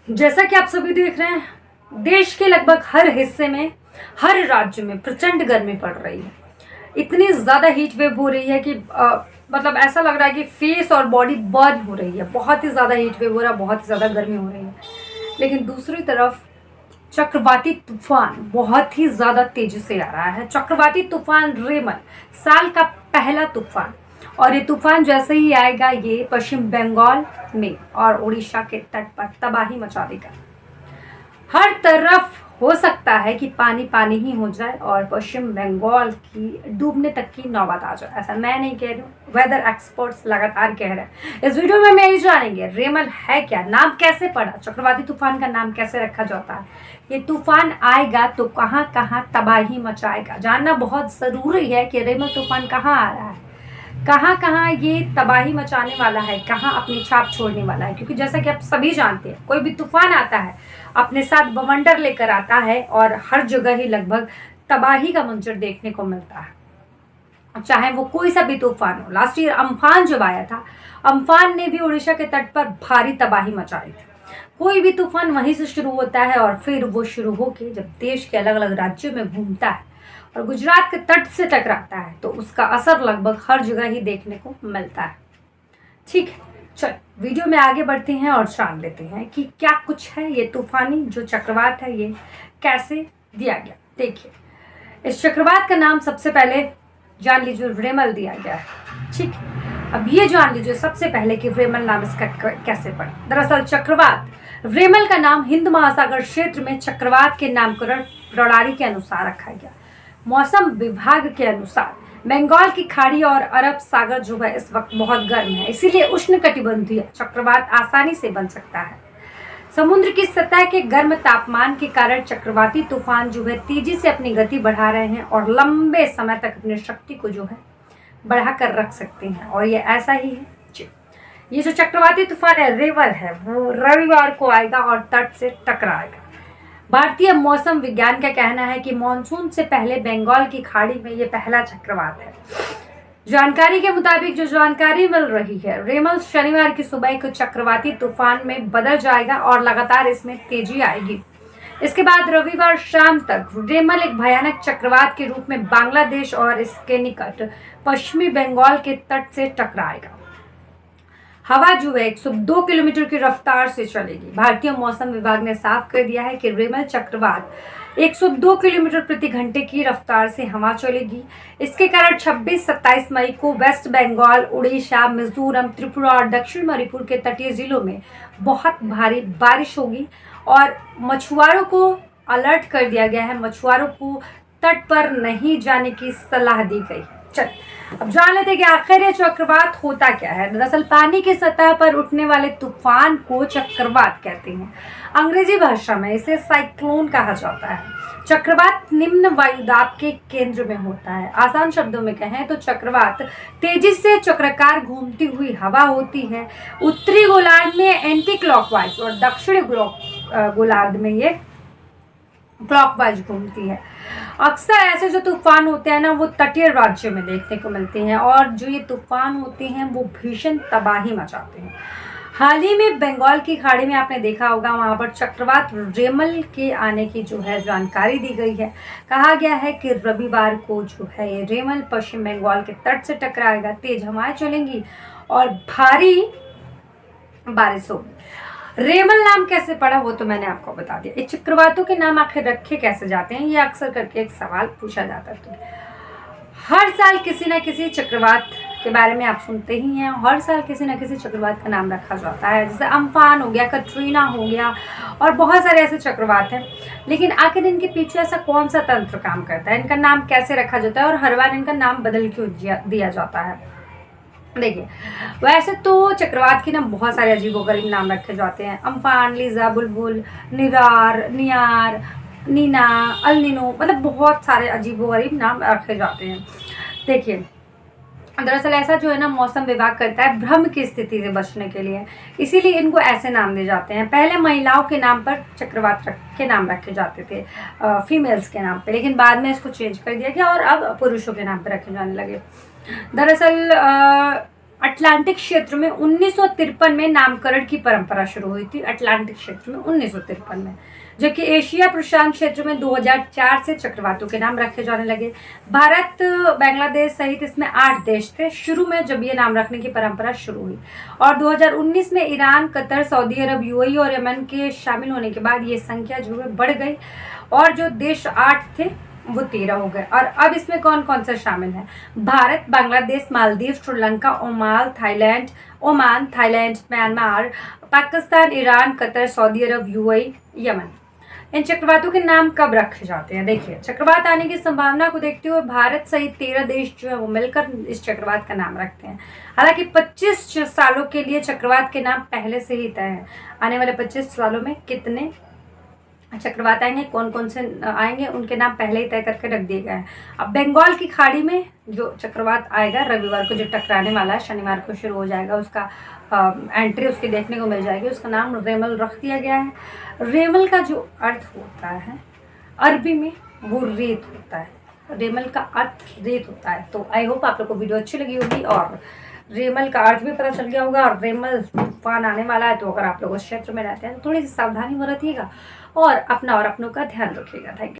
जैसा कि आप सभी देख रहे हैं, देश के लगभग हर हिस्से में, हर राज्य में प्रचंड गर्मी पड़ रही है। इतनी ज़्यादा हीट वेव हो रही है कि मतलब ऐसा लग रहा है कि फेस और बॉडी बर्न हो रही है। बहुत ही ज़्यादा हीट वेव हो रहा है, बहुत ही ज़्यादा गर्मी हो रही है। लेकिन दूसरी तरफ चक्रवाती तूफान बहुत ही ज़्यादा तेज़ी से आ रहा है। चक्रवाती तूफान रेमल साल का पहला तूफान, और ये तूफान जैसे ही आएगा ये पश्चिम बंगाल में और उड़ीसा के तट पर तबाही मचा देगा। हर तरफ हो सकता है कि पानी पानी ही हो जाए और पश्चिम बंगाल की डूबने तक की नौबत आ जाए। ऐसा मैं नहीं कह रही हूँ, वेदर एक्सपर्ट्स लगातार कह रहे हैं। इस वीडियो में यही जानेंगे रेमल है क्या, नाम कैसे पड़ा, चक्रवाती तूफान का नाम कैसे रखा जाता है, ये तूफान आएगा तो कहाँ कहाँ तबाही मचाएगा। जानना बहुत ज़रूरी है कि रेमल तूफान कहाँ आ रहा है, कहाँ कहाँ ये तबाही मचाने वाला है, कहाँ अपनी छाप छोड़ने वाला है। क्योंकि जैसा कि आप सभी जानते हैं, कोई भी तूफान आता है अपने साथ बवंडर लेकर आता है और हर जगह ही लगभग तबाही का मंजर देखने को मिलता है, चाहे वो कोई सा भी तूफान हो। लास्ट ईयर अम्फान जब आया था, अम्फान ने भी उड़ीसा के तट पर भारी तबाही मचाई थी। कोई भी तूफान वहीं से शुरू होता है और फिर वो शुरू होकर जब देश के अलग अलग राज्यों में घूमता है और गुजरात के तट से टकराता है तो उसका असर लगभग हर जगह ही देखने को मिलता है। ठीक है, चल वीडियो में आगे बढ़ते हैं और जान लेते हैं कि क्या कुछ है ये तूफानी जो चक्रवात है, ये कैसे दिया गया। देखिए, इस चक्रवात का नाम सबसे पहले जान लीजिए रेमल दिया गया है। ठीक, अब ये जान लीजिए सबसे पहले कि रेमल नाम इसका कैसे पड़ा। दरअसल चक्रवात रेमल का नाम हिंद महासागर क्षेत्र में चक्रवात के नामकरण प्रणाली के अनुसार रखा गया। मौसम विभाग के अनुसार बंगाल की खाड़ी और अरब सागर जो है इस वक्त बहुत गर्म है, इसीलिए उष्णकटिबंधीय चक्रवात आसानी से बन सकता है। समुद्र की सतह के गर्म तापमान के कारण चक्रवाती तूफान जो है तेजी से अपनी गति बढ़ा रहे हैं और लंबे समय तक अपनी शक्ति को जो है बढ़ाकर रख सकते हैं, और ये ऐसा ही है। ये जो चक्रवाती तूफान है रेमल है, वो रविवार को आएगा और तट से टकराएगा। भारतीय मौसम विज्ञान का कहना है कि मानसून से पहले बंगाल की खाड़ी में ये पहला चक्रवात है। जानकारी के मुताबिक जो जानकारी मिल रही है, रेमल शनिवार की सुबह को चक्रवाती तूफान में बदल जाएगा और लगातार इसमें तेजी आएगी। इसके बाद रविवार शाम तक रेमल एक भयानक चक्रवात के रूप में बांग्लादेश और इसके निकट पश्चिमी बंगाल के तट से टकराएगा। हवा जो है 102 किलोमीटर की रफ्तार से चलेगी। भारतीय मौसम विभाग ने साफ कर दिया है कि रेमल चक्रवात 102 किलोमीटर प्रति घंटे की रफ्तार से हवा चलेगी। इसके कारण 26-27 मई को वेस्ट बंगाल, उड़ीसा, मिजोरम, त्रिपुरा और दक्षिण मणिपुर के तटीय जिलों में बहुत भारी बारिश होगी और मछुआरों को अलर्ट कर दिया गया है। मछुआरों को तट पर नहीं जाने की सलाह दी गई है। चल अब जान लेते हैं कि आखिर ये चक्रवात होता क्या है। दरअसल पानी की सतह पर उठने वाले तूफान को चक्रवात कहते हैं। अंग्रेजी भाषा में इसे साइक्लोन कहा जाता है। चक्रवात निम्न वायुदाब के केंद्र में होता है। आसान शब्दों में कहें तो चक्रवात तेजी से चक्राकार घूमती हुई हवा होती है। उत्तरी गोलार्ध में एंटी क्लॉकवाइज और दक्षिणी गोलार्ध में ये क्लॉकवाइज घूमती है। अक्सर ऐसे जो तूफान होते हैं ना, वो तटीय राज्यों में देखने को मिलते हैं और जो ये तूफान होते हैं वो भीषण तबाही मचाते हैं। हाल ही में बंगाल की खाड़ी में आपने देखा होगा, वहां पर चक्रवात रेमल के आने की जो है जानकारी दी गई है। कहा गया है कि रविवार को जो है ये रेमल पश्चिम बंगाल के तट से टकराएगा, तेज हवाएं चलेंगी और भारी बारिश होगी। रेमल नाम कैसे पड़ा वो तो मैंने आपको बता दिया। ये चक्रवातों के नाम आखिर रखे कैसे जाते हैं, ये अक्सर करके एक सवाल पूछा जाता है। तो हर साल किसी न किसी चक्रवात के बारे में आप सुनते ही हैं। हर साल किसी न किसी चक्रवात का नाम रखा जाता है, जैसे अम्फान हो गया, कटरीना हो गया और बहुत सारे ऐसे चक्रवात हैं। लेकिन आखिर इनके पीछे ऐसा कौन सा तंत्र काम करता है, इनका नाम कैसे रखा जाता है और हर बार इनका नाम बदल क्यों दिया जाता है। देखिए, वैसे तो चक्रवात के ना बहुत सारे अजीबोगरीब नाम रखे जाते हैं। अम्फान, लीजा, बुलबुल, निरार, नियार, नीना, अलनिनो, मतलब बहुत सारे अजीबोगरीब नाम रखे जाते हैं। देखिए, दरअसल ऐसा जो है ना मौसम विभाग करता है भ्रम की स्थिति से बचने के लिए, इसीलिए इनको ऐसे नाम दिए जाते हैं। पहले महिलाओं के नाम पर चक्रवात के नाम रखे जाते थे, फीमेल्स के नाम पे, लेकिन बाद में इसको चेंज कर दिया गया और अब पुरुषों के नाम पर रखे जाने लगे। दरअसल अटलांटिक क्षेत्र में 1953 में नामकरण की परंपरा शुरू हुई थी, अटलांटिक क्षेत्र में 1953 में। जबकि एशिया प्रशांत क्षेत्र में 2004 से चक्रवातों के नाम रखे जाने लगे। भारत, बांग्लादेश सहित इसमें 8 देश थे शुरू में जब ये नाम रखने की परंपरा शुरू हुई, और 2019 में Iran, Qatar, Saudi Arabia, UAE और यमन के शामिल होने के बाद ये संख्या जो है बढ़ गई, और जो देश 8 थे वो 13 हो गए। और अब इसमें कौन कौन से शामिल हैं? Bharat, Bangladesh, Maldives, Sri Lanka, Oman, Thailand, Myanmar, Pakistan, Iran, Qatar, Saudi Arabia, UAE, Yemen. इन चक्रवातों के नाम कब रखे जाते हैं? देखिए, चक्रवात आने की संभावना को देखते हुए भारत सहित 13 देश जो है वो मिलकर इस चक्रवात का नाम रखते हैं। हालांकि 25 सालों के लिए चक्रवात के नाम पहले से ही तय हैं। आने वाले 25 सालों में कितने चक्रवात आएंगे, कौन कौन से आएंगे, उनके नाम पहले ही तय करके रख दिए गए हैं। अब बंगाल की खाड़ी में जो चक्रवात आएगा रविवार को, जो टकराने वाला है, शनिवार को शुरू हो जाएगा, उसका एंट्री उसकी देखने को मिल जाएगी। उसका नाम रेमल रख दिया गया है। रेमल का जो अर्थ होता है अरबी में, वो रेत होता है। रेमल का अर्थ रेत होता है। तो आई होप आप लोग को वीडियो अच्छी लगी होगी और रेमल का अर्थ भी पता चल गया होगा। और रेमल तूफान आने वाला है, तो अगर आप लोग उस क्षेत्र में रहते हैं तो थोड़ी सी सावधानी बरतिएगा और अपना और अपनों का ध्यान रखिएगा। Thank you.